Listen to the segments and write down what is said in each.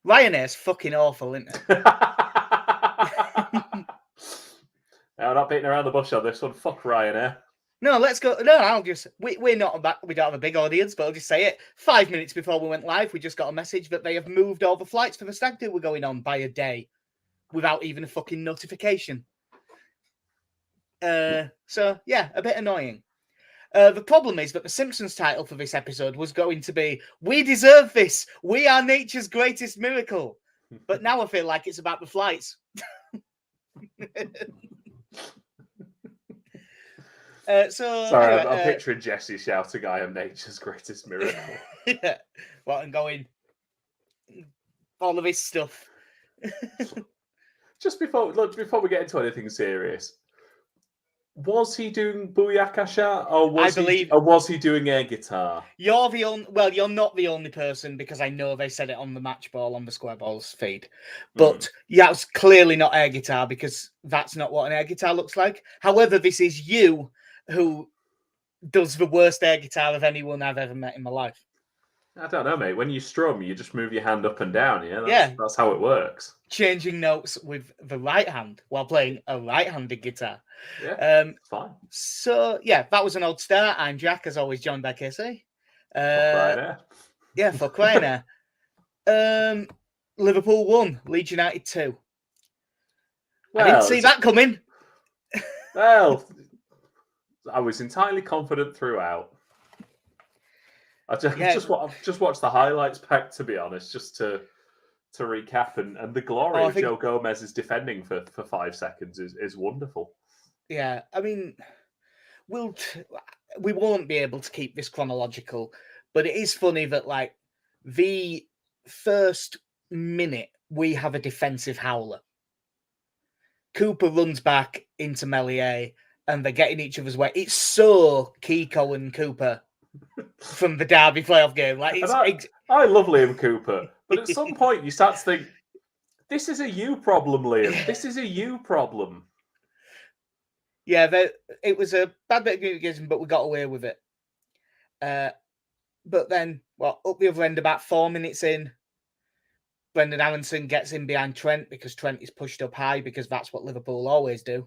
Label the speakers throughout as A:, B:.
A: Ryanair's fucking awful, isn't it?
B: I'm not beating around the bush on this one. Fuck Ryanair.
A: No, let's go. No, I'll just. We're not about. We don't have a big audience, but I'll just say it. 5 minutes before we went live, we just got a message that they have moved all the flights for the stag do we're going on by a day, without even a fucking notification. So yeah, a bit annoying. The problem is that the Simpsons title for this episode was going to be "We Deserve This. We Are Nature's Greatest Miracle," but now I feel like it's about the flights.
B: Sorry, I'm picturing Jesse shouting, "I am nature's greatest miracle."
A: Yeah. Well, and going all of this stuff.
B: Just before we get into anything serious, was he doing Booyakasha, or was he doing air guitar?
A: You're the only. Well, you're not the only person, because I know they said it on the match ball on the Square Balls feed. But yeah, it's clearly not air guitar, because that's not what an air guitar looks like. However, this is you who does the worst air guitar of anyone I've ever met in my life.
B: I don't know, mate. When you strum, you just move your hand up and down. Yeah, that's how it works.
A: Changing notes with the right hand while playing a right-handed guitar.
B: Yeah, fine.
A: So yeah, that was an old start. I'm Jack, as always, joined by Casey.
B: Fuck Ryanair.
A: Yeah, fuck Ryanair. Liverpool 1, Leeds United 2. Well, I didn't see that coming.
B: Well, I was entirely confident throughout. I just watched the highlights pack, to be honest, just to recap, and the glory of Joe Gomez's defending for 5 seconds is wonderful.
A: Yeah, I mean, we won't be able to keep this chronological, but it is funny that like the first minute we have a defensive howler. Cooper runs back into Melier, and they're getting each other's way. It's so Kiko and Cooper from the Derby playoff game. Like
B: I love Liam Cooper, but at some point you start to think, this is a you problem, Liam. This is a you problem.
A: Yeah, it was a bad bit of communication, but we got away with it. But then, up the other end, about 4 minutes in, Brendan Aronson gets in behind Trent, because Trent is pushed up high, because that's what Liverpool always do.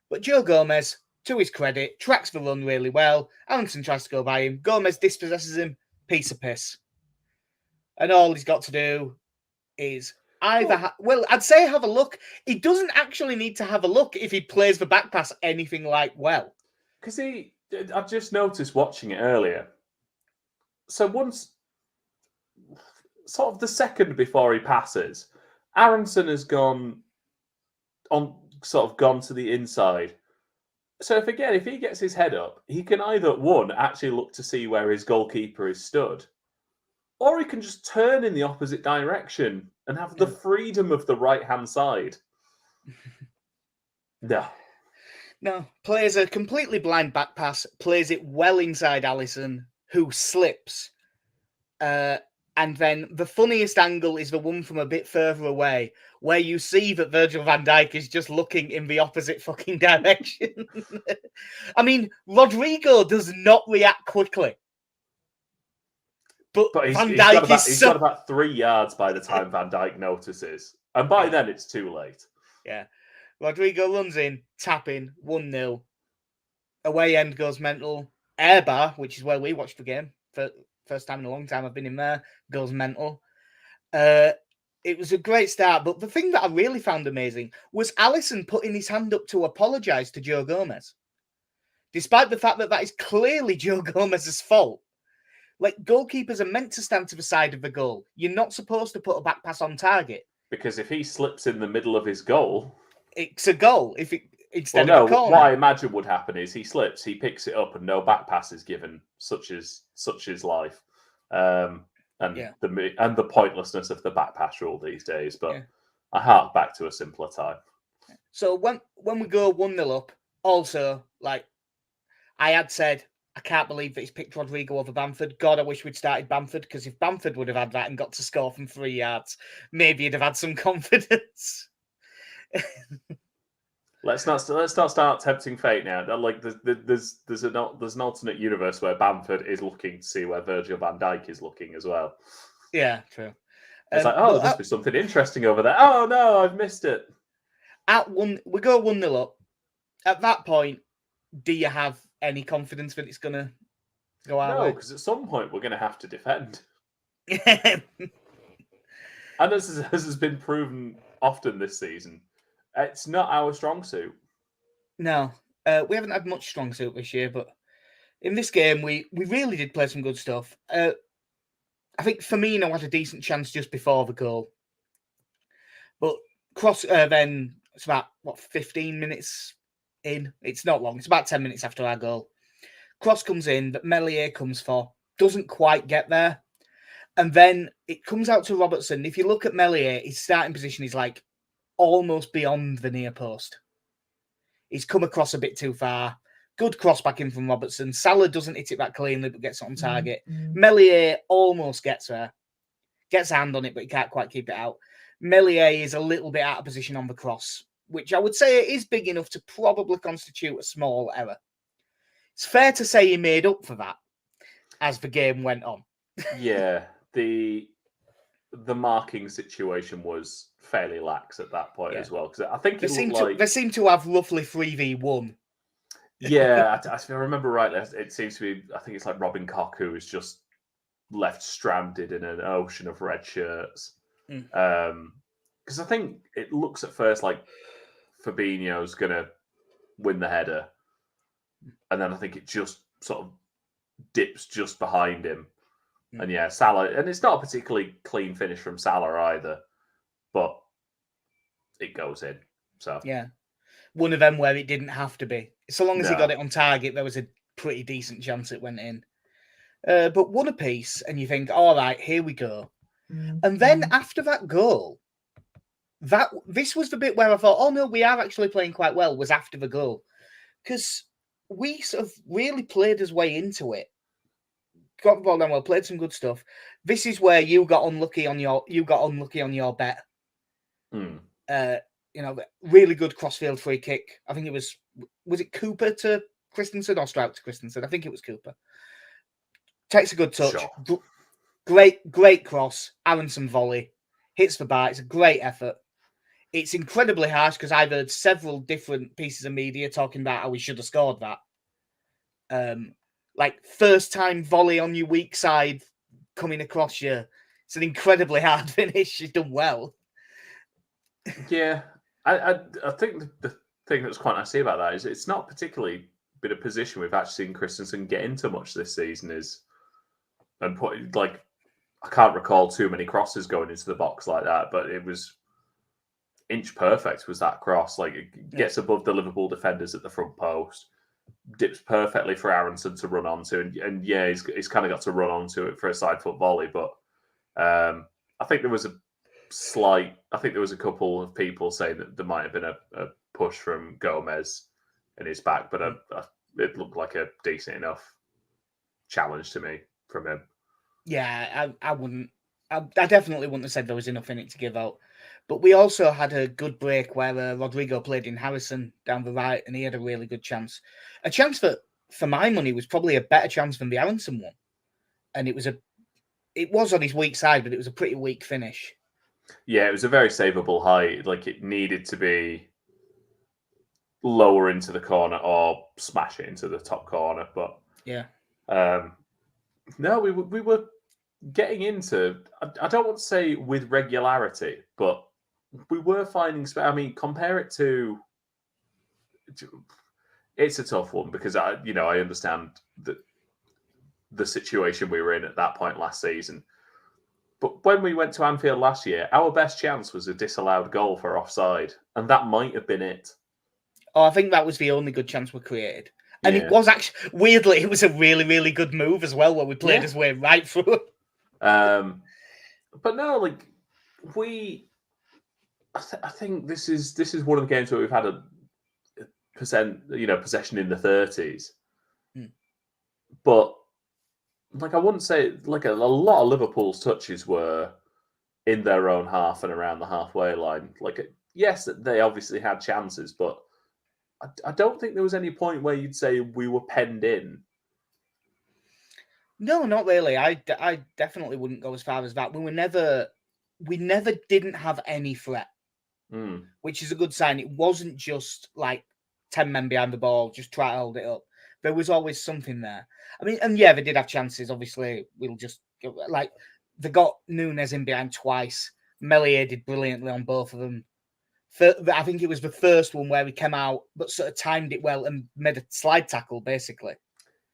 A: But Joe Gomez, to his credit, tracks the run really well. Aronson tries to go by him. Gomez dispossesses him. Piece of piss. And all he's got to do is either... I'd say have a look. He doesn't actually need to have a look if he plays the back pass anything like well.
B: Because I've just noticed watching it earlier. So once... sort of the second before he passes, Aronson has gone to the inside. So if he gets his head up, he can either, one, actually look to see where his goalkeeper is stood, or he can just turn in the opposite direction and have the freedom of the right-hand side.
A: No, plays a completely blind back pass, plays it well inside Alisson, who slips. And then the funniest angle is the one from a bit further away, where you see that Virgil van Dijk is just looking in the opposite fucking direction. I mean, Rodrigo does not react quickly. But Van Dijk
B: he's got about 3 yards by the time Van Dijk notices. And by then, it's too late.
A: Yeah. Rodrigo runs in, tapping, 1-0. Away end goes mental. Air bar, which is where we watched the game. First time in a long time I've been in there, goes mental. It was a great start, but the thing that I really found amazing was Alisson putting his hand up to apologise to Joe Gomez. Despite the fact that is clearly Joe Gomez's fault. Like, goalkeepers are meant to stand to the side of the goal. You're not supposed to put a back pass on target.
B: Because if he slips in the middle of his goal...
A: it's a goal. Of a corner.
B: What I imagine would happen is he slips, he picks it up, and no back pass is given, such is life. And the pointlessness of the back pass rule these days. But I hark back to a simpler time.
A: So when we go 1-0 up, also, like, I had said, I can't believe that he's picked Rodrigo over Bamford. God, I wish we'd started Bamford, because if Bamford would have had that and got to score from 3 yards, maybe he'd have had some confidence.
B: Let's not start tempting fate now. Like, there's an alternate universe where Bamford is looking to see where Virgil van Dijk is looking as well.
A: Yeah, true.
B: It's like, oh, there must be something interesting over there. Oh no, I've missed it.
A: We go 1-0 up. At that point, do you have any confidence that it's going to go our way?
B: No, because at some point we're going to have to defend. And as has been proven often this season, it's not our strong suit.
A: No, we haven't had much strong suit this year, but in this game, we really did play some good stuff. I think Firmino had a decent chance just before the goal. But then it's about, 15 minutes in? It's not long. It's about 10 minutes after our goal. Cross comes in that Meslier comes for. Doesn't quite get there. And then it comes out to Robertson. If you look at Meslier, his starting position is like almost beyond the near post. He's come across a bit too far. Good cross back in from Robertson. Salah doesn't hit it back cleanly, but gets it on target. Meslier almost gets there. Gets a hand on it, but he can't quite keep it out. Meslier is a little bit out of position on the cross, which I would say is big enough to probably constitute a small error. It's fair to say he made up for that as the game went on.
B: Yeah, the marking situation was fairly lax at that point as well, because I think
A: they seem to have roughly 3v1.
B: Yeah, if I remember rightly, it seems to be. I think it's like Robin Koch who was just left stranded in an ocean of red shirts. Because I think it looks at first like Fabinho's going to win the header, and then I think it just sort of dips just behind him. And yeah, Salah, and it's not a particularly clean finish from Salah either, but it goes in. So
A: yeah, one of them where it didn't have to be. So long as he got it on target, there was a pretty decent chance it went in. But one apiece, and you think, all right, here we go. And then after that goal, this was the bit where I thought, oh no, we are actually playing quite well, was after the goal. Because we sort of really played his way into it. Got the ball down well, played some good stuff. This is where you got unlucky on your bet. Really good crossfield free kick. I think it was it Cooper to Christensen or Strout to Christensen? I think it was Cooper. Takes a good touch. Sure. Great cross. Aronson volley. Hits the bar. It's a great effort. It's incredibly harsh because I've heard several different pieces of media talking about how we should have scored that. Like first time volley on your weak side coming across you. It's an incredibly hard finish. She's done well.
B: Yeah. I think the thing that's quite nice to see about that is it's not particularly been a position we've actually seen Christensen get into much this season. I can't recall too many crosses going into the box like that, but it was inch perfect was that cross. Like it gets above the Liverpool defenders at the front post, dips perfectly for Aronson to run onto, and yeah, he's kind of got to run onto it for a side foot volley. But I think there was a couple of people saying that there might have been a push from Gomez in his back, but it looked like a decent enough challenge to me from him.
A: Yeah, I definitely wouldn't have said there was enough in it to give out. But we also had a good break where Rodrigo played in Harrison down the right, and he had a really good chance. A chance that, for my money, was probably a better chance than the Aronson one. And it was on his weak side, but it was a pretty weak finish.
B: Yeah, it was a very savable height. Like it needed to be lower into the corner or smash it into the top corner. But
A: yeah,
B: no, we were getting into. I don't want to say with regularity, but we were finding. I mean, compare it to. It's a tough one because I understand the situation we were in at that point last season. But when we went to Anfield last year, our best chance was a disallowed goal for offside, and that might have been it.
A: Oh, I think that was the only good chance we created. And it was actually, weirdly, it was a really, really good move as well, where we played his way right through.
B: But no, like I think this is one of the games where we've had a possession in the 30s. But like I wouldn't say like a lot of Liverpool's touches were in their own half and around the halfway line. Like yes, they obviously had chances, but I don't think there was any point where you'd say we were penned in.
A: No, not really. I definitely wouldn't go as far as that. We were never we never didn't have any threat, which is a good sign. It wasn't just like 10 men behind the ball, just try to hold it up. There was always something there. I mean, and yeah, they did have chances. Obviously, we'll just like they got Núñez in behind twice. Meslier did brilliantly on both of them. I think it was the first one where he came out, but sort of timed it well and made a slide tackle, basically.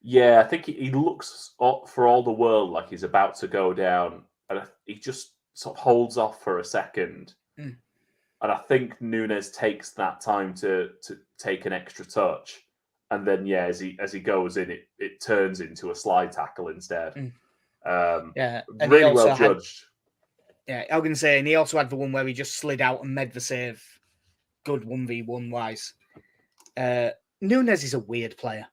B: Yeah, I think he looks for all the world like he's about to go down, and he just sort of holds off for a second. And I think Núñez takes that time to take an extra touch, and then as he goes in, it turns into a slide tackle instead. Really well judged.
A: I was going to say, and he also had the one where he just slid out and made the save. Good 1v1 wise. Núñez is a weird player.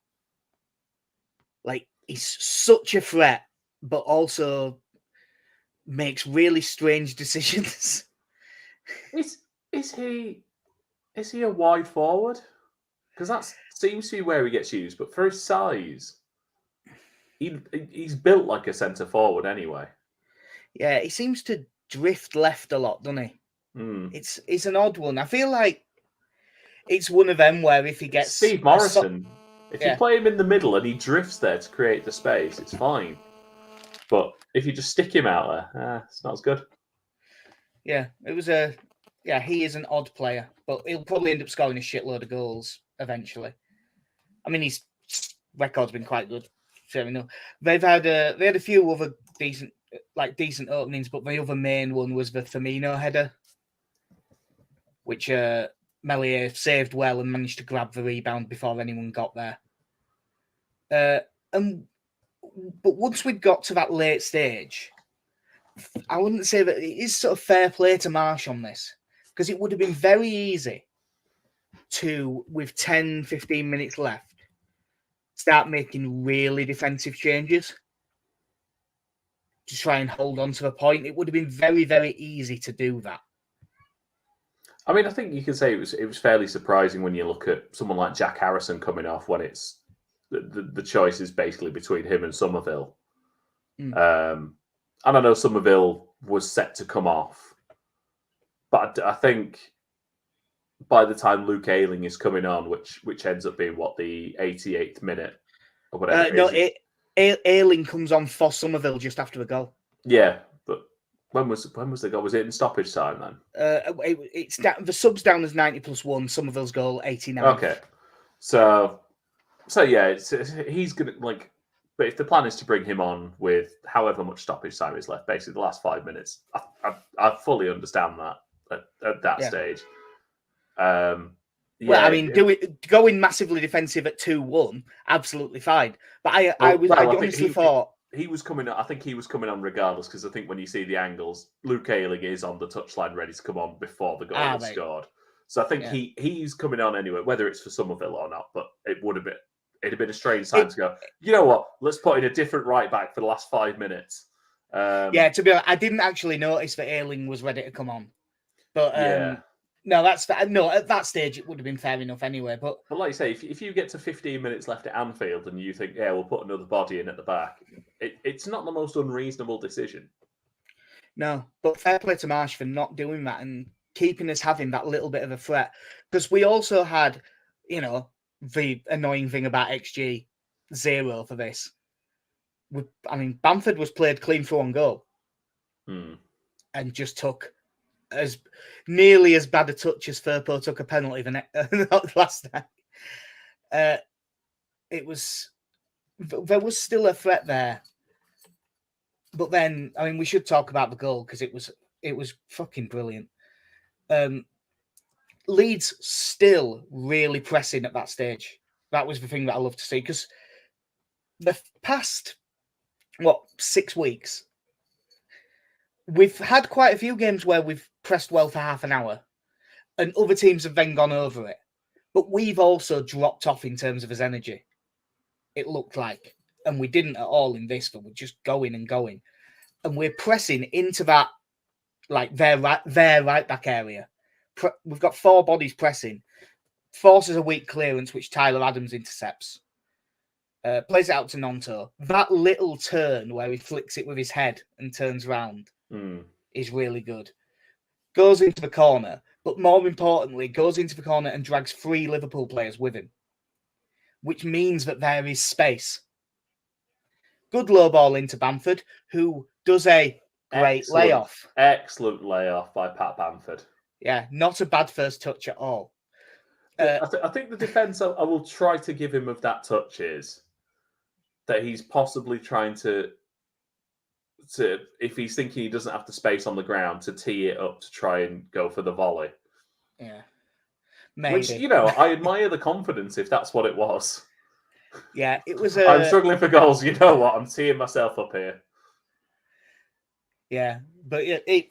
A: Like, he's such a threat, but also makes really strange decisions.
B: Is he a wide forward? Because that seems to be where he gets used, but for his size, he's built like a centre forward anyway.
A: Yeah, he seems to drift left a lot, doesn't he? It's an odd one. I feel like it's one of them where if he gets
B: Steve Morrison, if you play him in the middle and he drifts there to create the space, it's fine. But if you just stick him out there, it's not as good.
A: Yeah, he is an odd player, but he'll probably end up scoring a shitload of goals eventually. I mean, his record's been quite good. Fair enough. They had a few other decent openings, but the other main one was the Firmino header, which Meslier saved well and managed to grab the rebound before anyone got there. But once we'd got to that late stage, I wouldn't say that it is sort of fair play to Marsch on this, because it would have been very easy to, with 10, 15 minutes left, start making really defensive changes to try and hold on to the point. It would have been very, very easy to do that.
B: I mean, I think you can say it was fairly surprising when you look at someone like Jack Harrison coming off, when it's the choice is basically between him and Somerville. And I know Somerville was set to come off, but I think by the time Luke Ayling is coming on, which ends up being the 88th minute or whatever.
A: Ayling comes on for Somerville just after the goal.
B: Yeah, but when was the goal? Was it in stoppage time then?
A: It's the sub's down as 90+1. Somerville's goal 89.
B: Okay, so yeah, he's gonna But if the plan is to bring him on with however much stoppage time is left, basically the last 5 minutes, I fully understand that at that stage.
A: Well, I mean, going massively defensive at 2-1, absolutely fine. But I honestly thought
B: he was coming on. I think he was coming on regardless, because I think when you see the angles, Luke Ayling is on the touchline ready to come on before the goal is scored. So I think he's coming on anyway, whether it's for Somerville or not. But it'd have been a strange time to go, you know what, let's put in a different right back for the last 5 minutes.
A: To be honest, I didn't actually notice that Ayling was ready to come on. But no, at that stage it would have been fair enough anyway. But
B: like you say, if you get to 15 minutes left at Anfield and you think, we'll put another body in at the back, it's not the most unreasonable decision.
A: No, but fair play to Marsch for not doing that and keeping us having that little bit of a threat. Because we also had, the annoying thing about XG 0 for this. Bamford was played clean through on goal and just took as nearly as bad a touch as Firpo took a penalty last night. There was still a threat there, but then we should talk about the goal, because it was fucking brilliant. Leeds still really pressing at that stage. That was the thing that I love to see, because the past 6 weeks, we've had quite a few games where we've pressed well for half an hour and other teams have then gone over it. But we've also dropped off in terms of his energy, it looked like. And we didn't at all in this, but we're just going and going. And we're pressing into that, their right back area. We've got 4 bodies pressing. Forces a weak clearance, which Tyler Adams intercepts. Plays it out to Nonto. That little turn where he flicks it with his head and turns round. is really good. Goes into the corner, but more importantly, goes into the corner and drags 3 Liverpool players with him, which means that there is space. Good low ball into Bamford, who does a great layoff.
B: Excellent layoff by Pat Bamford.
A: Yeah, not a bad first touch at all.
B: I think the defence I will try to give him of that touch is that he's possibly trying to if he's thinking he doesn't have the space on the ground, to tee it up to try and go for the volley.
A: Yeah, maybe.
B: Which, I admire the confidence if that's what it was.
A: Yeah, it was
B: I'm struggling for goals. You know what? I'm teeing myself up here.
A: Yeah, but it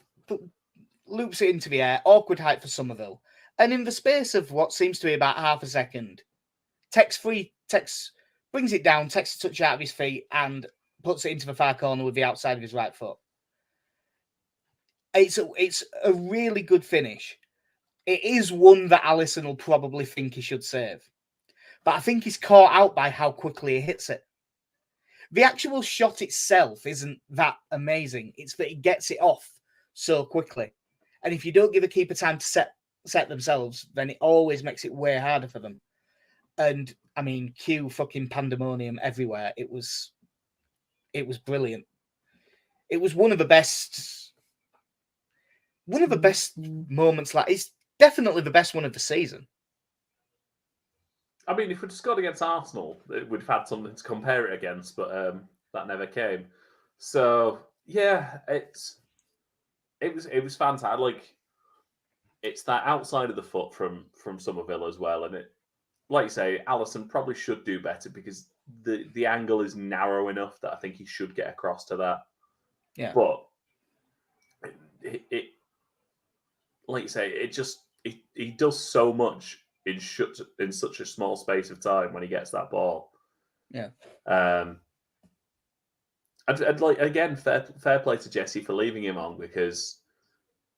A: loops it into the air. Awkward height for Somerville. And in the space of what seems to be about half a second, Tex brings it down, takes a touch out of his feet, and puts it into the far corner with the outside of his right foot. It's a really good finish. It is one that Alisson will probably think he should save. But I think he's caught out by how quickly he hits it. The actual shot itself isn't that amazing. It's that he gets it off so quickly. And if you don't give a keeper time to set themselves, then it always makes it way harder for them. And I mean, cue fucking pandemonium everywhere. It was brilliant. It was one of the best moments. Like, it's definitely the best one of the season.
B: I mean, if we'd scored against Arsenal, we'd have had something to compare it against, but that never came. So yeah, it was fantastic. Like, it's that outside of the foot from Somerville as well, and it, like you say, Alisson probably should do better because the angle is narrow enough that I think he should get across to that.
A: Yeah,
B: but it like you say, it just he does so much in such a small space of time when he gets that ball.
A: Yeah.
B: I'd like, again, fair play to Jesse for leaving him on, because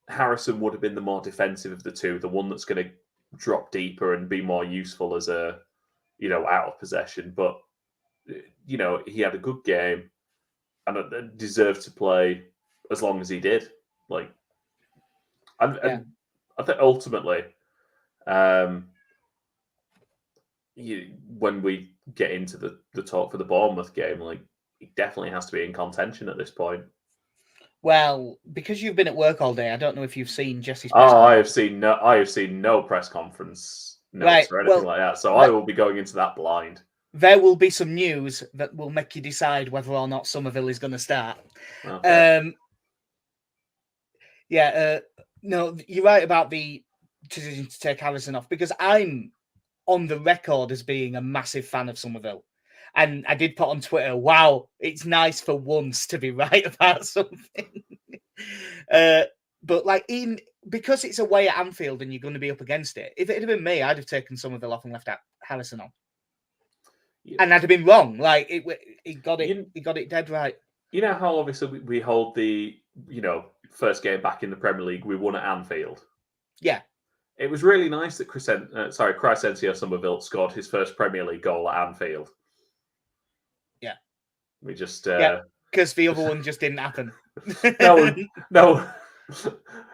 B: Harrison would have been the more defensive of the two, the one that's going to drop deeper and be more useful as a, out of possession. But, he had a good game and deserved to play as long as he did. Like, and I think ultimately, when we get into the talk for the Bournemouth game, like, he definitely has to be in contention at this point.
A: Well, because you've been at work all day, I don't know if you've seen Jesse's
B: press conference. I have seen no press conference notes or anything like that. So I will be going into that blind.
A: There will be some news that will make you decide whether or not Somerville is going to start.
B: Okay.
A: No, you're right about the decision to take Harrison off, because I'm on the record as being a massive fan of Somerville. And I did put on Twitter, wow, it's nice for once to be right about something. But like, because it's away at Anfield and you're going to be up against it, if it had been me, I'd have taken Somerville off and left Harrison on. Yeah. And I'd have been wrong. Like, he got it dead right.
B: You know how obviously we hold the, first game back in the Premier League, we won at Anfield.
A: Yeah.
B: It was really nice that Crescencio Somerville scored his first Premier League goal at Anfield.
A: Yeah.
B: We just...
A: because the other one just didn't happen.
B: No.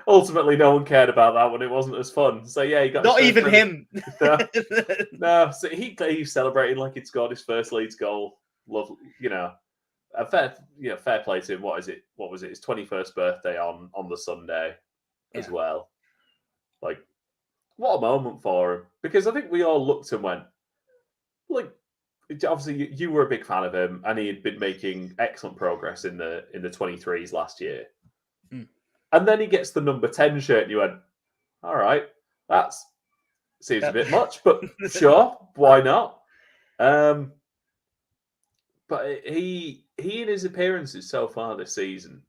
B: Ultimately, no one cared about that one. It wasn't as fun. So yeah, he got
A: not even him.
B: No. So he celebrated like he'd scored his first Leeds goal. Lovely, a fair play to him. What was it? His 21st birthday on the Sunday as well. Like, what a moment for him, because I think we all looked and went, like, obviously you were a big fan of him, and he had been making excellent progress in the 23s last year. And then he gets the number 10 shirt, and you went, all right, that seems a bit much, but sure, why not? But he in his appearances so far this season,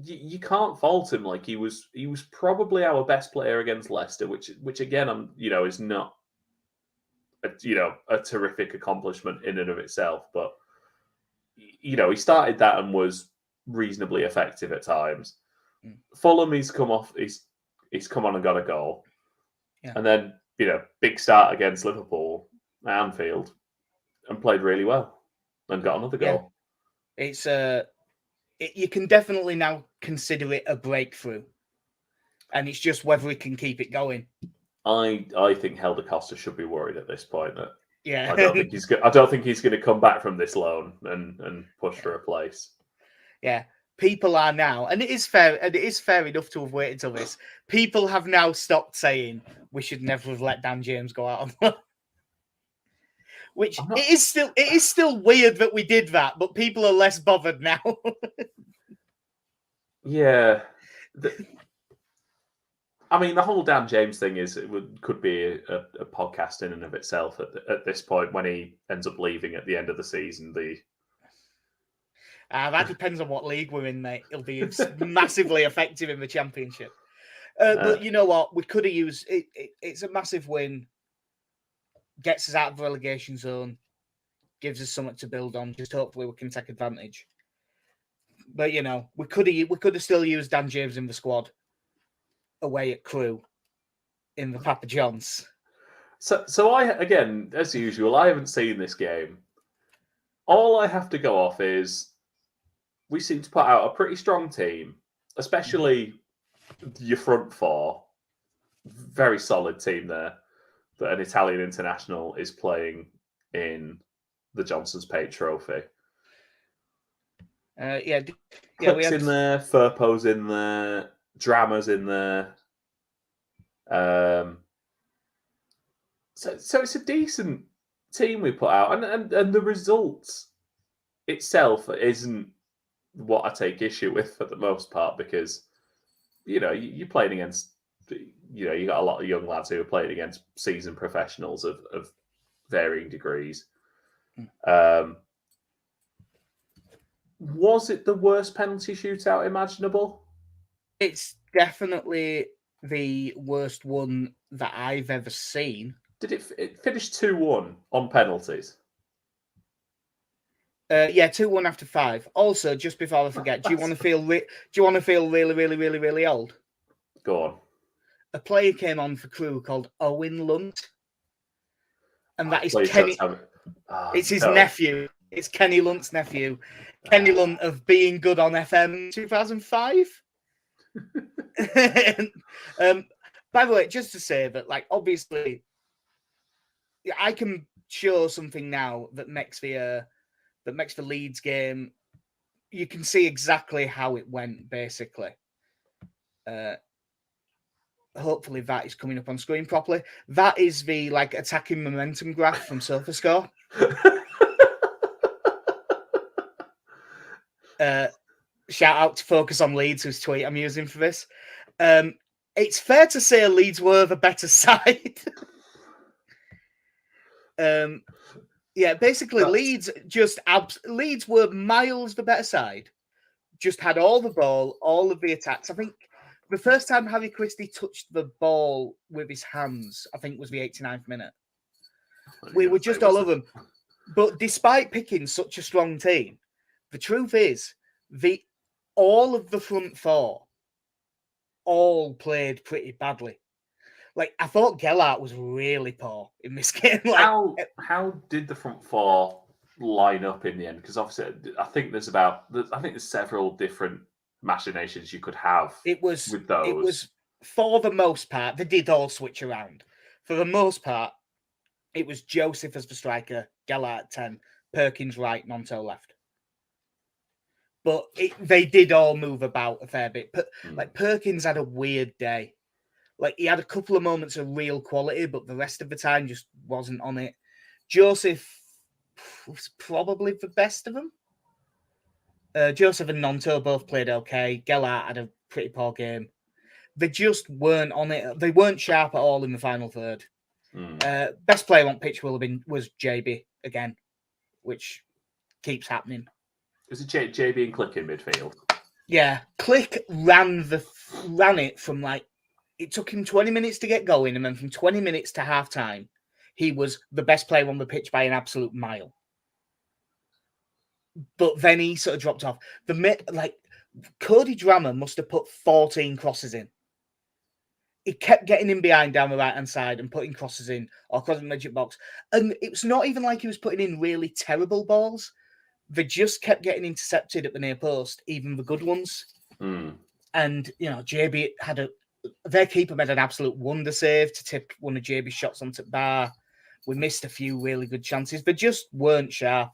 B: you can't fault him. Like, he was probably our best player against Leicester, which again, is not a terrific accomplishment in and of itself, but he started that and was reasonably effective at times. Fulham, he's come on and got a goal, and then big start against Liverpool at Anfield and played really well and got another goal.
A: It's you can definitely now consider it a breakthrough, and it's just whether we can keep it going.
B: I think Helder Costa should be worried at this point. That
A: Yeah,
B: I don't think he's I don't think he's going to come back from this loan and push for a place.
A: Yeah, people are now, and it is fair, and it is fair enough to have waited till this. People have now stopped saying we should never have let Dan James go out on loan. Which it is still weird that we did that, but people are less bothered now.
B: Yeah. I mean, the whole Dan James thing could be a podcast in and of itself at this point when he ends up leaving at the end of the season.
A: That depends on what league we're in, mate. It'll be massively effective in the Championship. But you know what? We could have used it. It's a massive win. Gets us out of the relegation zone. Gives us something to build on. Just hopefully we can take advantage. But you know, we could have still used Dan James in the squad away at Crewe in the Papa John's.
B: So I, again, as usual, I haven't seen this game. All I have to go off is we seem to put out a pretty strong team, especially your front four. Very solid team there that an Italian international is playing in the Johnson's Paint Trophy.
A: Clip's
B: in there, Furpo's in there, Drama's in there. So it's a decent team we put out, and the results itself isn't what I take issue with for the most part, because you're playing against you got a lot of young lads who are playing against seasoned professionals of varying degrees. Was it the worst penalty shootout imaginable?
A: It's definitely the worst one that I've ever seen.
B: Did it finish 2-1 on penalties?
A: 2-1 after 5. Also, just before I forget, do you want to feel really, really, really, really old?
B: Go on.
A: A player came on for Crewe called Owen Lunt, and that is
B: Kenny.
A: It's his nephew. It's Kenny Lunt's nephew. Kenny Lunt of Being Good on FM 2005. By the way, just to say that, obviously, I can show something now that makes the Leeds game. You can see exactly how it went, basically. Hopefully that is coming up on screen properly. That is the attacking momentum graph from SofaScore. Shout out to Focus on Leeds, whose tweet I'm using for this. It's fair to say Leeds were the better side. Basically Leeds were miles the better side. Just had all the ball, all of the attacks. I think the first time Harry Christie touched the ball with his hands, I think, was the 89th minute. We were just all over them. But despite picking such a strong team, the truth is, all of the front four all played pretty badly. I thought Gellart was really poor in this game.
B: How did the front four line up in the end? Because obviously, I think there's several different machinations you could have with those.
A: It was, for the most part, they did all switch around. For the most part, it was Joseph as the striker, Gellart 10, Perkins right, Nonto left. But they did all move about a fair bit. Perkins had a weird day. He had a couple of moments of real quality, but the rest of the time just wasn't on it. Joseph was probably the best of them. Joseph and Nonto both played okay. Gellart had a pretty poor game. They just weren't on it. They weren't sharp at all in the final third. Best player on pitch was JB again, which keeps happening.
B: Was it JB and Click in midfield?
A: Yeah, Click ran it from it took him 20 minutes to get going, and then from 20 minutes to half time, he was the best player on the pitch by an absolute mile. But then he sort of dropped off. Cody Drama must have put 14 crosses in. He kept getting in behind down the right-hand side and putting crosses in or crossing the midget box. And it was not even like he was putting in really terrible balls. they just kept getting intercepted at the near post, even the good ones. And, JB their keeper made an absolute wonder save to tip one of JB's shots onto the bar. We missed a few really good chances. They just weren't sharp.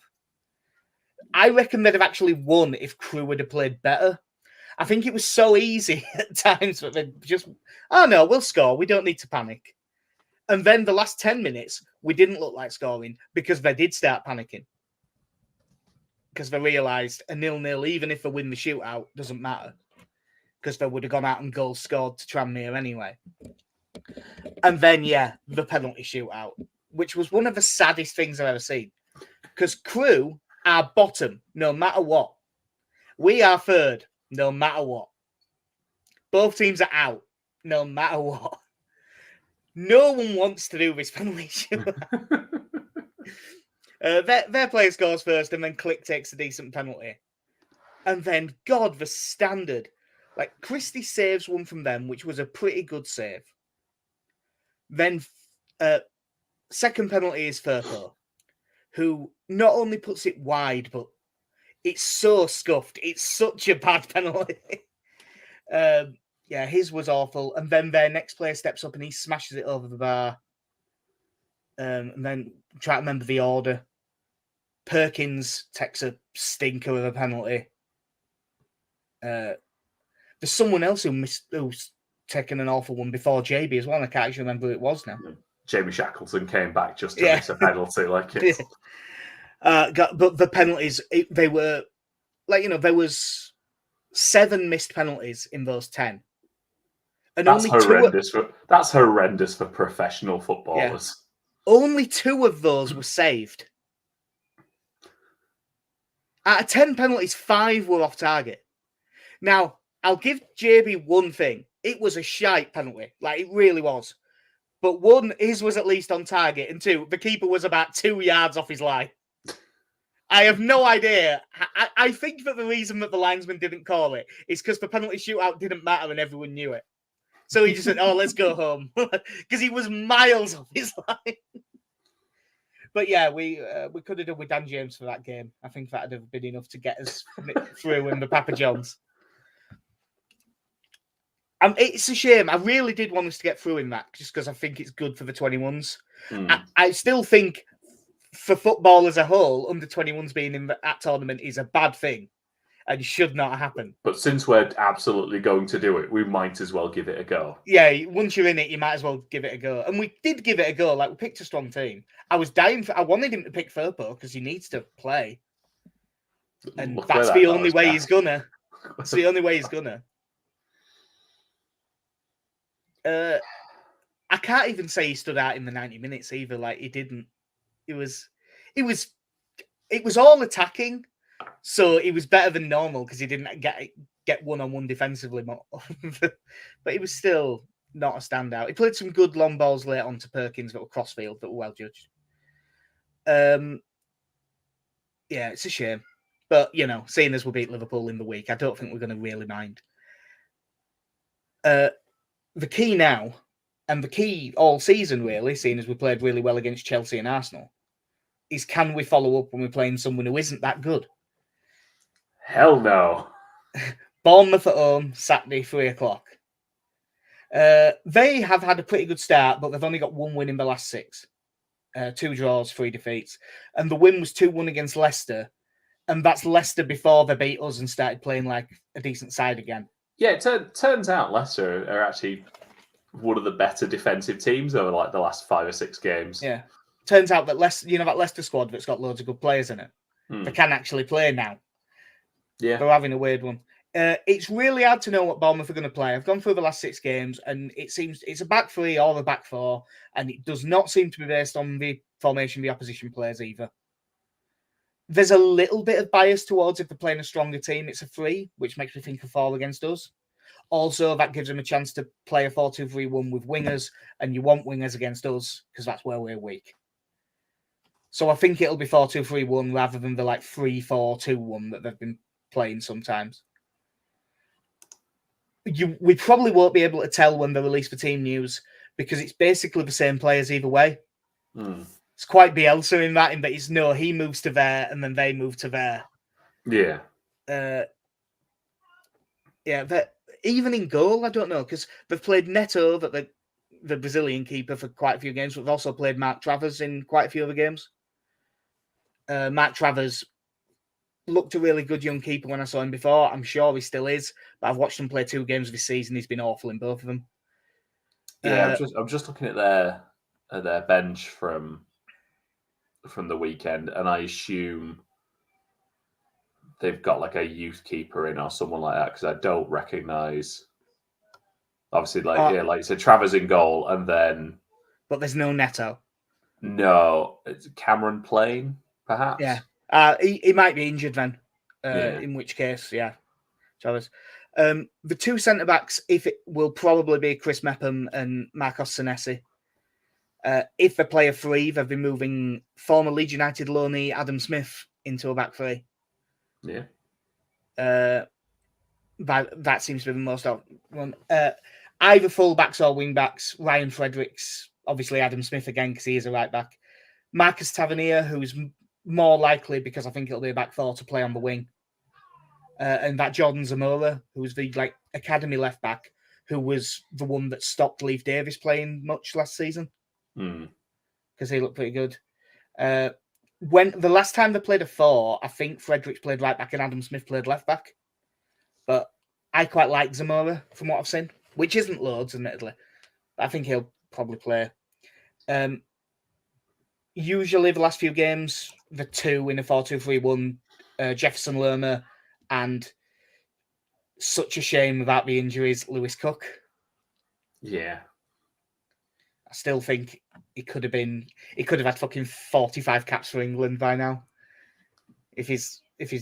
A: I reckon they'd have actually won if Crewe would have played better. I think it was so easy at times that they just, oh no, we'll score. We don't need to panic. And then the last 10 minutes, we didn't look like scoring because they did start panicking. Because they realised a 0-0, even if they win the shootout, doesn't matter. Because they would have gone out and goals scored to Tranmere anyway. And then, the penalty shootout, which was one of the saddest things I've ever seen. Because Crewe are bottom, no matter what. We are third, no matter what. Both teams are out, no matter what. No one wants to do this penalty shootout. Their player scores first, and then Click takes a decent penalty. And then, God, the standard. Like, Christie saves one from them, which was a pretty good save. Then, second penalty is Firpo, who not only puts it wide, but it's so scuffed. It's such a bad penalty. His was awful. And then their next player steps up and he smashes it over the bar. And then try to remember the order. Perkins takes a stinker with a penalty. There's someone else who's taken an awful one before JB as well. I can't actually remember who it was now.
B: Jamie Shackleton came back just to miss a penalty. But
A: the penalties, they were there was 7 missed penalties in those 10. And
B: that's horrendous. That's horrendous for professional footballers.
A: Yeah. Only 2 of those were saved. Out of 10 penalties, 5 were off target. Now, I'll give JB one thing. It was a shite penalty. Like, it really was. But 1, his was at least on target. And 2, the keeper was about 2 yards off his line. I have no idea. I think that the reason that the linesman didn't call it is because the penalty shootout didn't matter and everyone knew it. So he just said, oh, let's go home. Because he was miles off his line. But yeah, we could have done with Dan James for that game. I think that would have been enough to get us through in the Papa John's. It's a shame. I really did want us to get through in that just because I think it's good for the 21s. I still think for football as a whole, under 21s being in that tournament is a bad thing and should not happen.
B: But since we're absolutely going to do it, we might as well give it a go.
A: Yeah, once you're in it, you might as well give it a go. And we did give it a go. Like, we picked a strong team. I was dying I wanted him to pick Firpo because he needs to play. And that's the only way he's gonna. It's the only way he's gonna. I can't even say he stood out in the 90 minutes either. Like, he didn't. It was all attacking, so it was better than normal because he didn't get one-on-one defensively more. But he was still not a standout. He played some good long balls late on to Perkins that were crossfield that were well judged. Yeah, it's a shame. But, seeing as we beat Liverpool in the week, I don't think we're going to really mind. The key now, and the key all season really, seeing as we played really well against Chelsea and Arsenal, is can we follow up when we're playing someone who isn't that good?
B: Hell no.
A: Bournemouth at home, Saturday, 3:00. They have had a pretty good start, but they've only got 1 win in the last 6. 2 draws, 3 defeats. And the win was 2-1 against Leicester. And that's Leicester before they beat us and started playing like a decent side again.
B: Yeah, it turns out Leicester are actually one of the better defensive teams over like the last 5 or 6 games.
A: Yeah. Turns out that that Leicester squad that's got loads of good players in it. They can actually play now.
B: Yeah.
A: They're having a weird one. It's really hard to know what Bournemouth are going to play. I've gone through the last 6 games and it seems it's a back 3 or a back 4, and it does not seem to be based on the formation the opposition plays either. There's a little bit of bias towards if they're playing a stronger team, it's a 3, which makes me think a 4 against us. Also, that gives them a chance to play a 4-2-3-1 with wingers, and you want wingers against us because that's where we're weak. So I think it'll be 4-2-3-1 rather than the 3-4-2-1 that they've been playing sometimes. We probably won't be able to tell when they release the team news because it's basically the same players either way. it's quite Bielsa in that he's he moves to there and then they move to there.
B: Yeah.
A: But even in goal, I don't know, because they've played Neto, the Brazilian keeper, for quite a few games, but they've also played Mark Travers in quite a few other games. Mark Travers looked a really good young keeper when I saw him before. I'm sure he still is, but I've watched him play 2 games this season. He's been awful in both of them.
B: Yeah, I'm just looking at their bench from the weekend, and I assume they've got like a youth keeper in or someone like that, because I don't recognise. Obviously, like you said, Travers in goal, and then.
A: But there's no Neto.
B: No, it's Cameron Plain, perhaps.
A: Yeah, he might be injured then. In which case, yeah, Travers. The 2 centre backs, if it will probably be Chris Mepham and Marcos Senesi. If they play a 3, they've been moving former Leeds United loanee Adam Smith into a back 3.
B: Yeah.
A: That seems to be the most one. Either full backs or wing backs. Ryan Fredericks, obviously Adam Smith again because he is a right back. Marcus Tavernier, who's more likely, because I think it'll be a back 4, to play on the wing. And that Jordan Zamora, who's the academy left back, who was the one that stopped Leif Davis playing much last season because he looked pretty good. When the last time they played a 4, I think Fredericks played right back and Adam Smith played left back. But I quite like Zamora from what I've seen, which isn't loads, admittedly. But I think he'll probably play. Usually, the last few games, the 2 in a 4-2-3-1, Jefferson Lerma, and such a shame about the injuries, Lewis Cook.
B: Yeah.
A: I still think he could have had fucking 45 caps for England by now if his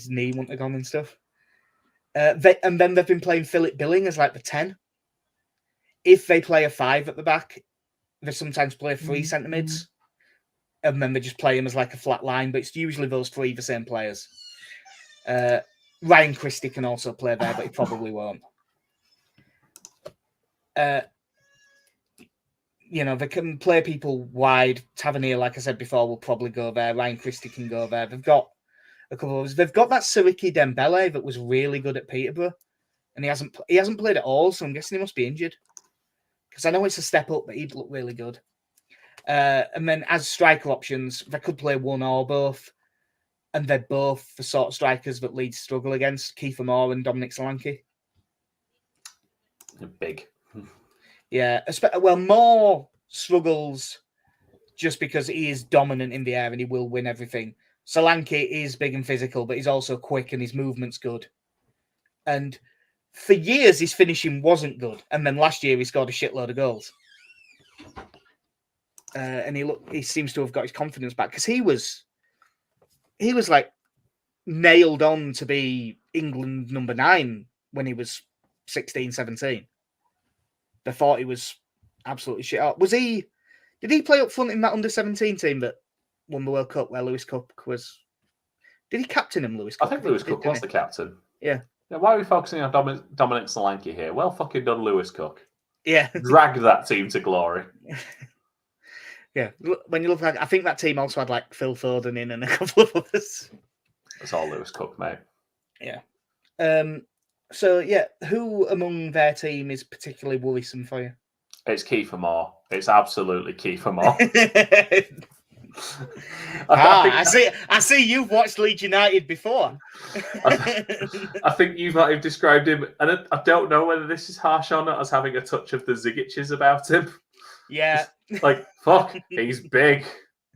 A: knee wouldn't have gone and stuff. And then they've been playing Philip Billing as like the 10. If they play a 5 at the back, they sometimes play 3 centre mids, and then they just play him as like a flat line. But it's usually those 3 the same players. Ryan Christie can also play there, but he probably won't. They can play people wide. Tavernier, like I said before, will probably go there. Ryan Christie can go there. They've got a couple of others. They've got that Siriki Dembele that was really good at Peterborough, and he hasn't played at all, so I'm guessing he must be injured. Because I know it's a step up, but he'd look really good. And then as striker options, they could play one or both, and they're both the sort of strikers that Leeds struggle against: Kiefer Moore and Dominic Solanke.
B: Big.
A: Yeah, well, Moore struggles just because he is dominant in the air and he will win everything. Solanke is big and physical, but he's also quick and his movement's good. And for years, his finishing wasn't good. And then last year, he scored a shitload of goals. And he seems to have got his confidence back because he was like nailed on to be England number 9 when he was 16, 17. They thought he was absolutely shit out. Did he play up front in that under-17 team that won the World Cup where Lewis Cook was? Did he captain him, Lewis Cook?
B: I think Lewis Cook was the captain.
A: Yeah.
B: Why are we focusing on Dominic Solanke here? Well fucking done, Lewis Cook.
A: Yeah.
B: Dragged that team to glory.
A: Yeah. When you look at, I think that team also had like Phil Foden in and a couple of others.
B: That's all Lewis Cook, mate.
A: Yeah. So, yeah, who among their team is particularly worrisome for you?
B: It's Kiefer Moore. It's absolutely Kiefer Moore.
A: I see you've watched Leeds United before.
B: I think you might have described him, and I don't know whether this is harsh or not, as having a touch of the Zigiches about him.
A: Yeah.
B: Like, fuck, he's big.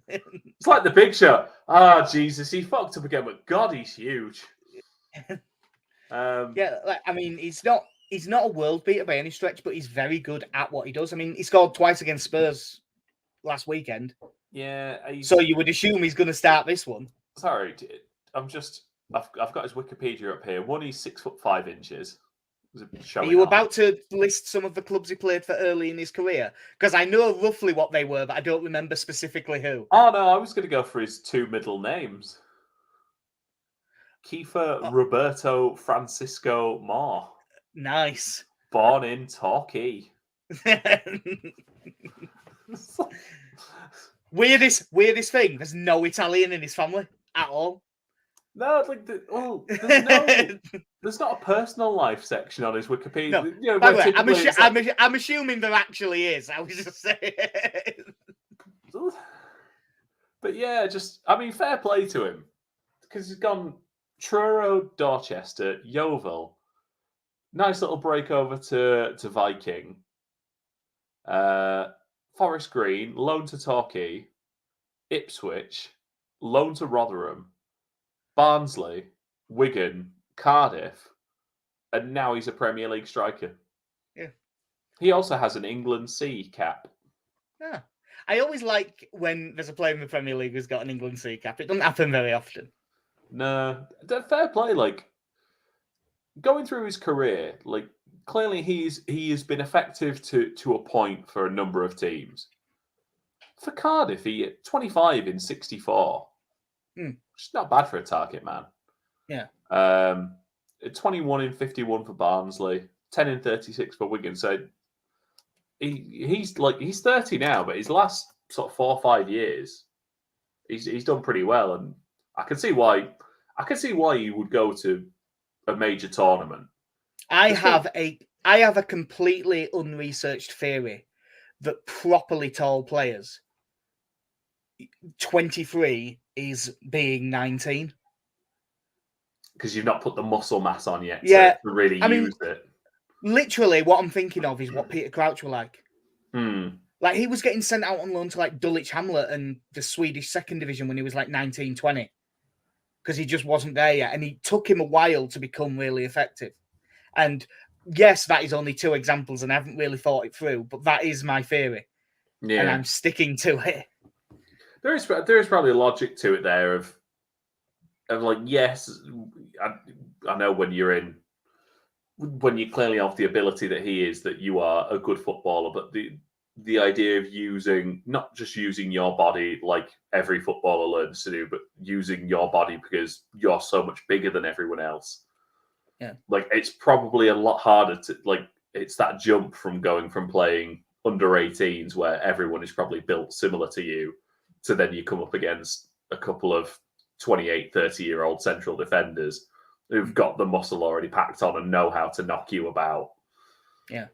B: It's like the Big Show. Jesus, he fucked up again, but God, he's huge.
A: He's not a world beater by any stretch, but he's very good at what he does. I mean, he scored twice against Spurs last weekend.
B: Yeah.
A: So you would assume he's going to start this one.
B: Sorry, I've got his Wikipedia up here. One, he's 6'5".
A: Are you about to list some of the clubs he played for early in his career? Because I know roughly what they were, but I don't remember specifically who.
B: Oh, no, I was going to go for his 2 middle names. Kiefer Roberto Francisco Moore.
A: Nice.
B: Born in Torquay.
A: Weirdest thing. There's no Italian in his family at all.
B: No, like there's not a personal life section on his Wikipedia.
A: No.
B: You know,
A: By the way,
B: I'm
A: assuming there actually is. I was just saying.
B: But yeah, fair play to him because he's gone Truro, Dorchester, Yeovil. Nice little break over to Viking. Forest Green, loan to Torquay, Ipswich, loan to Rotherham, Barnsley, Wigan, Cardiff, and now he's a Premier League striker.
A: Yeah.
B: He also has an England C cap.
A: Yeah. I always like when there's a player in the Premier League who's got an England C cap. It doesn't happen very often.
B: No, fair play. Like going through his career, like clearly he has been effective to a point for a number of teams. For Cardiff, he 25 in 64. Which is not bad for a target man.
A: Yeah.
B: 21 in 51 for Barnsley, 10 in 36 for Wigan. So he's 30 now, but his last sort of 4 or 5 years, he's done pretty well, and I can see why he would go to a major tournament.
A: I have a completely unresearched theory that properly tall players 23 is being 19.
B: Because you've not put the muscle mass on yet
A: to
B: really use it.
A: Literally, what I'm thinking of is what Peter Crouch were like. Like, he was getting sent out on loan to, like, Dulwich Hamlet and the Swedish second division when he was, like, 19, 20. Because he just wasn't there yet. And it took him a while to become really effective. And, yes, that is only 2 examples, and I haven't really thought it through, but that is my theory. Yeah. And I'm sticking to it.
B: There is probably a logic to it there of like, yes, I know when you clearly have the ability that he is, that you are a good footballer, but the idea of not just using your body like every footballer learns to do, but using your body because you're so much bigger than everyone else.
A: Yeah.
B: Like, it's probably a lot harder to, like, it's that jump from going from playing under 18s where everyone is probably built similar to you to then you come up against a couple of 28, 30-year-old central defenders who've got the muscle already packed on and know how to knock you about.
A: Yeah.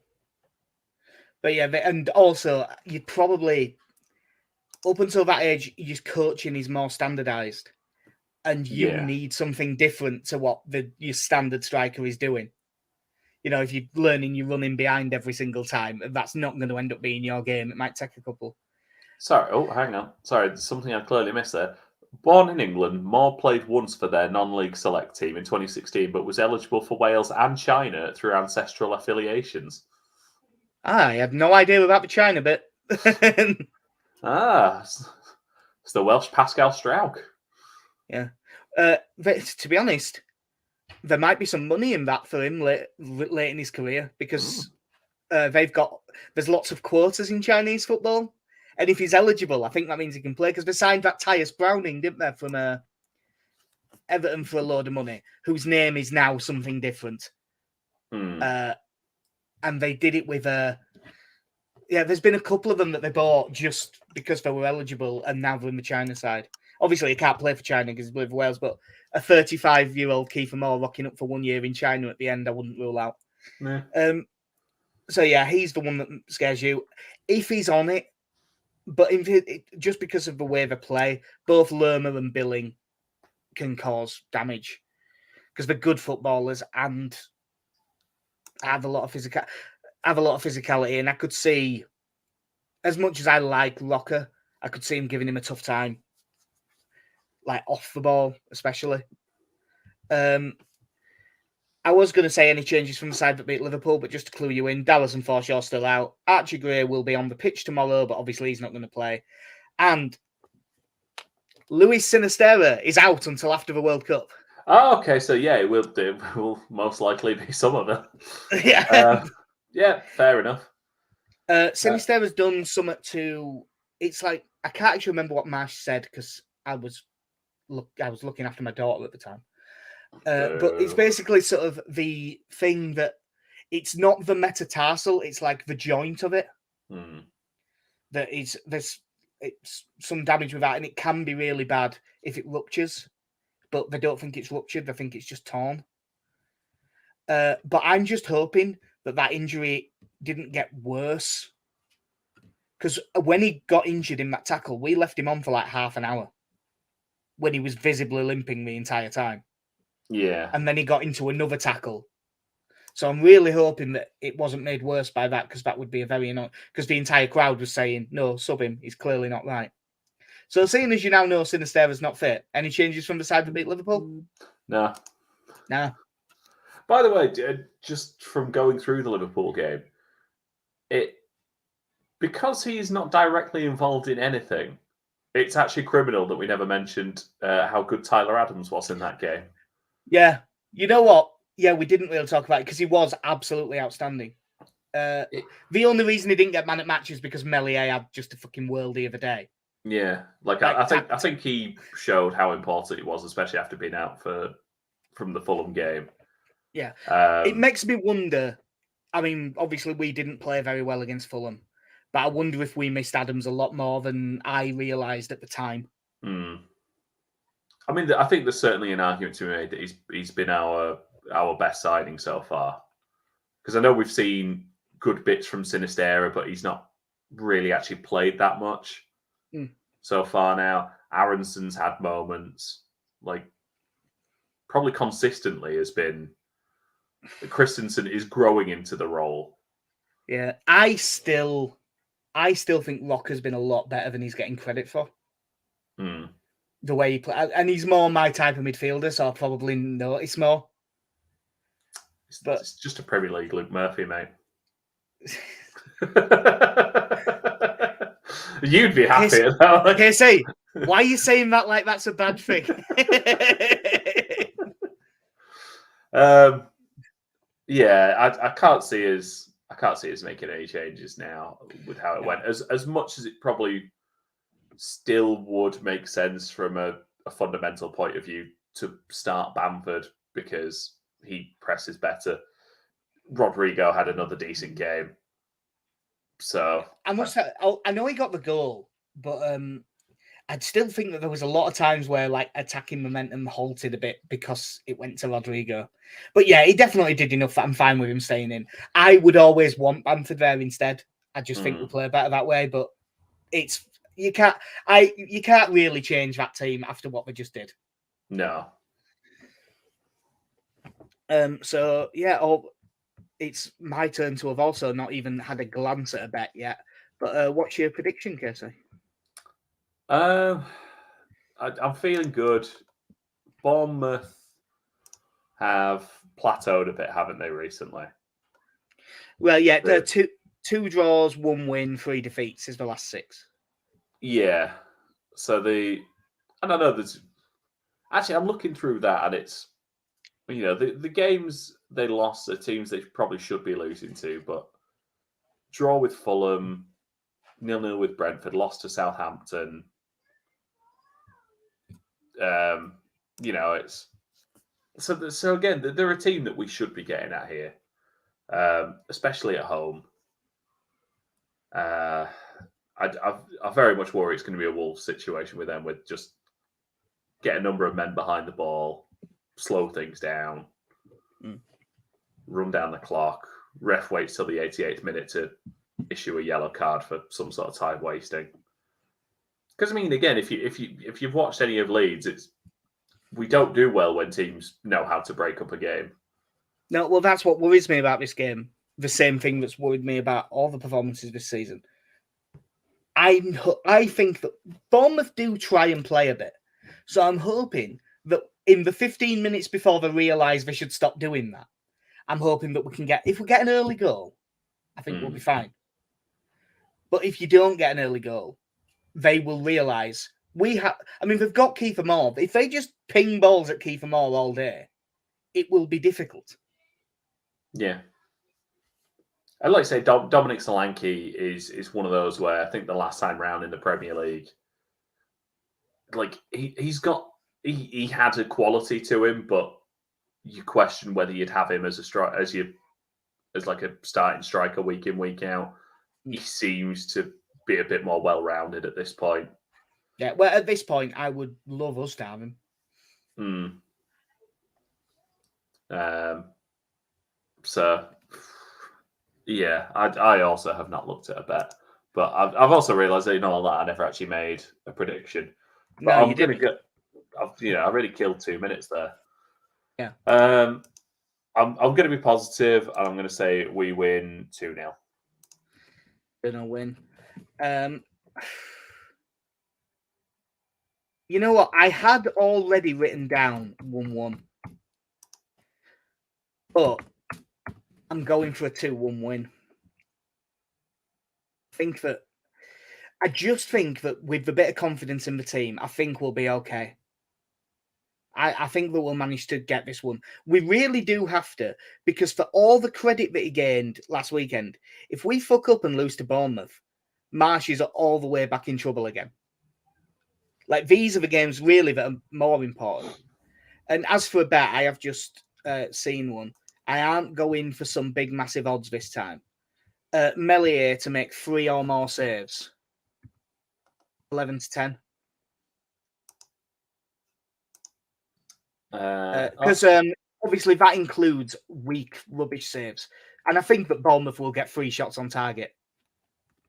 A: But yeah, and also, you probably, up until that age, your coaching is more standardised. And you need something different to what your standard striker is doing. You know, if you're learning, you're running behind every single time, that's not going to end up being your game. It might take a couple.
B: Sorry, hang on. Sorry, there's something I clearly missed there. Born in England, Moore played once for their non-league select team in 2016, but was eligible for Wales and China through ancestral affiliations.
A: I have no idea about the China bit.
B: It's the Welsh Pascal Strauch.
A: Yeah. But to be honest, there might be some money in that for him late in his career because there's lots of quotas in Chinese football. And if he's eligible, I think that means he can play because they signed that Tyus Browning, didn't they, from Everton for a load of money, whose name is now something different. And they did it with there's been a couple of them that they bought just because they were eligible, and now they're in the China side. Obviously, he can't play for China because he's with Wales, but a 35-year-old Kiefer Moore rocking up for 1 year in China at the end, I wouldn't rule out.
B: Yeah.
A: So, yeah, he's the one that scares you. If he's on it, but just because of the way they play, both Lerma and Billing can cause damage because they're good footballers and have a lot of physicality. And I could see, as much as I like Rocker, I could see him giving him a tough time, like off the ball, especially. I was going to say any changes from the side that beat Liverpool, but just to clue you in, Dallas and Forshaw still out. Archie Gray will be on the pitch tomorrow, but obviously he's not going to play. And Luis Sinisterra is out until after the World Cup.
B: Oh, okay. So, yeah, it will most likely be some of it.
A: Yeah.
B: Fair enough.
A: Sinisterra's done something to... It's like, I can't actually remember what Marsch said because I was looking after my daughter at the time. But it's basically sort of the thing that it's not the metatarsal, it's like the joint of it. That is this. it's some damage with that, and it can be really bad if it ruptures. But they don't think it's ruptured; they think it's just torn. But I'm just hoping that injury didn't get worse, because when he got injured in that tackle, we left him on for like half an hour when he was visibly limping the entire time.
B: Yeah.
A: And then he got into another tackle. So I'm really hoping that it wasn't made worse by that, because that would be a very annoying, because the entire crowd was saying, no, sub him, he's clearly not right. So seeing as you now know Sinisterra's not fit, any changes from the side that beat Liverpool?
B: No.
A: No.
B: By the way, just from going through the Liverpool game, because he's not directly involved in anything, it's actually criminal that we never mentioned how good Tyler Adams was in that game.
A: Yeah. You know what? Yeah, we didn't really talk about it because he was absolutely outstanding. The only reason he didn't get man at match is because Meslier had just a fucking worldie of a day.
B: Yeah, I think he showed how important he was, especially after being out from the Fulham game.
A: Yeah, it makes me wonder. I mean, obviously we didn't play very well against Fulham, but I wonder if we missed Adams a lot more than I realised at the time.
B: I mean, I think there's certainly an argument to be made that he's been our best signing so far, because I know we've seen good bits from Sinisterra, but he's not really actually played that much so far now. Aronson's had moments, like probably consistently has been. Christensen is growing into the role.
A: Yeah, I still think Locker's been a lot better than he's getting credit for. The way he plays, and he's more my type of midfielder, so I'll probably notice more.
B: But it's just a Premier League Luke Murphy, mate. You'd be happy at that.
A: KC, why are you saying that like that's a bad thing?
B: Yeah, I can't see us making any changes now with how it went. As much as it probably still would make sense from a fundamental point of view to start Bamford because he presses better. Rodrigo had another decent game. So
A: I must say, I know he got the goal, but I'd still think that there was a lot of times where like attacking momentum halted a bit because it went to Rodrigo. But yeah, he definitely did enough that I'm fine with him staying in. I would always want Bamford there instead. I just think we play better that way, but you can't really change that team after what they just did.
B: No.
A: So yeah, it's my turn to have also not even had a glance at a bet yet. But what's your prediction, Casey?
B: I'm feeling good. Bournemouth have plateaued a bit, haven't they, recently?
A: Well, yeah, they're two draws, 1 win, 3 defeats is the last 6.
B: Yeah. So I don't know. Actually, I'm looking through that, and it's the games they lost are teams they probably should be losing to, but draw with Fulham, 0-0 with Brentford, lost to Southampton. It's so again, they're a team that we should be getting at here, especially at home. I very much worry it's going to be a Wolves situation with them, with just get a number of men behind the ball, slow things down, run down the clock. Ref waits till the 88th minute to issue a yellow card for some sort of time wasting. Because I mean, again, if you've watched any of Leeds, we don't do well when teams know how to break up a game.
A: No, well, that's what worries me about this game. The same thing that's worried me about all the performances this season. I think that Bournemouth do try and play a bit. So I'm hoping that in the 15 minutes before they realise they should stop doing that, I'm hoping that if we get an early goal, I think we'll be fine. But if you don't get an early goal, they will realise they've got Kiefer Moore. If they just ping balls at Kiefer Moore all day, it will be difficult.
B: Yeah. I'd like to say Dominic Solanke is one of those where I think the last time round in the Premier League, like he had a quality to him, but you question whether you'd have him as a starting striker week in, week out. He seems to be a bit more well-rounded at this point.
A: Yeah, well, at this point, I would love us to have him.
B: So, yeah, I also have not looked at a bet, but I've also realised that I never actually made a prediction. But
A: No,
B: I'm gonna get, I really killed 2 minutes there.
A: Yeah.
B: I'm going to be positive, and I'm going to say we win 2-0.
A: Gonna win. You know what? I had already written down 1-1, but I'm going for a 2-1 win. I just think that with a bit of confidence in the team, I think we'll be okay. I think that we'll manage to get this one. We really do have to, because for all the credit that he gained last weekend, if we fuck up and lose to Bournemouth, Marsch is all the way back in trouble again. Like, these are the games really that are more important. And as for a bet, I have just seen one. I aren't going for some big, massive odds this time. Melier to make 3 or more saves. 11-10. Because obviously that includes weak, rubbish saves. And I think that Bournemouth will get 3 shots on target.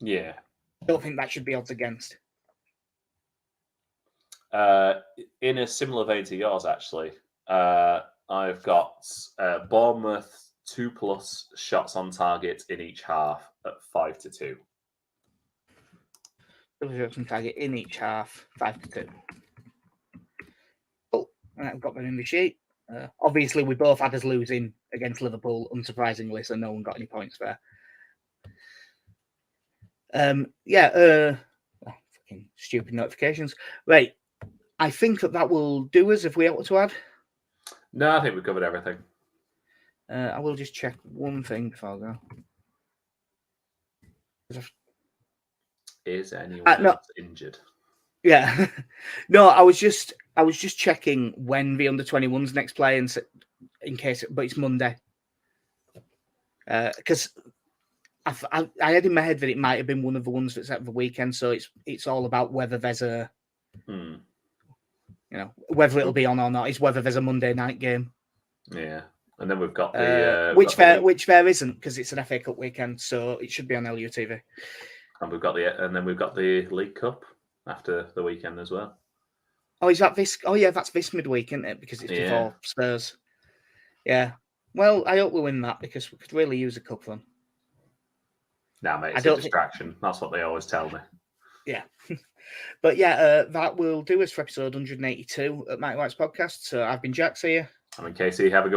B: Yeah.
A: I don't think that should be odds against.
B: In a similar vein to yours, actually, I've got Bournemouth 2+ shots on target in each half at 5-2.
A: Shots on target in each half, 5-2. Oh, I've got that in the sheet. Obviously, we both had us losing against Liverpool, unsurprisingly, so no one got any points there. Fucking stupid notifications. Right. I think that will do us if we ought to add.
B: No, I think we've covered everything.
A: I will just check one thing before I go.
B: Is anyone else injured?
A: Yeah. No, I was just checking when the under-21s next play, and in case, but it's Monday. Because I had in my head that it might have been one of the ones that's at the weekend, so it's all about whether there's a, whether it'll be on or not. It's whether there's a Monday night game.
B: Yeah, and then we've got the
A: which there isn't, because it's an FA Cup weekend, so it should be on LUTV.
B: And we've got the League Cup after the weekend as well.
A: Oh, is that this? Oh, yeah, that's this midweek, isn't it? Because it's before Spurs. Yeah. Well, I hope we win that, because we could really use a cup run.
B: Nah, mate, it's a distraction. That's what they always tell me.
A: Yeah. But yeah, that will do us for episode 182 at Mike White's podcast. So I've been Jack, see you.
B: I'm in Casey. Have a good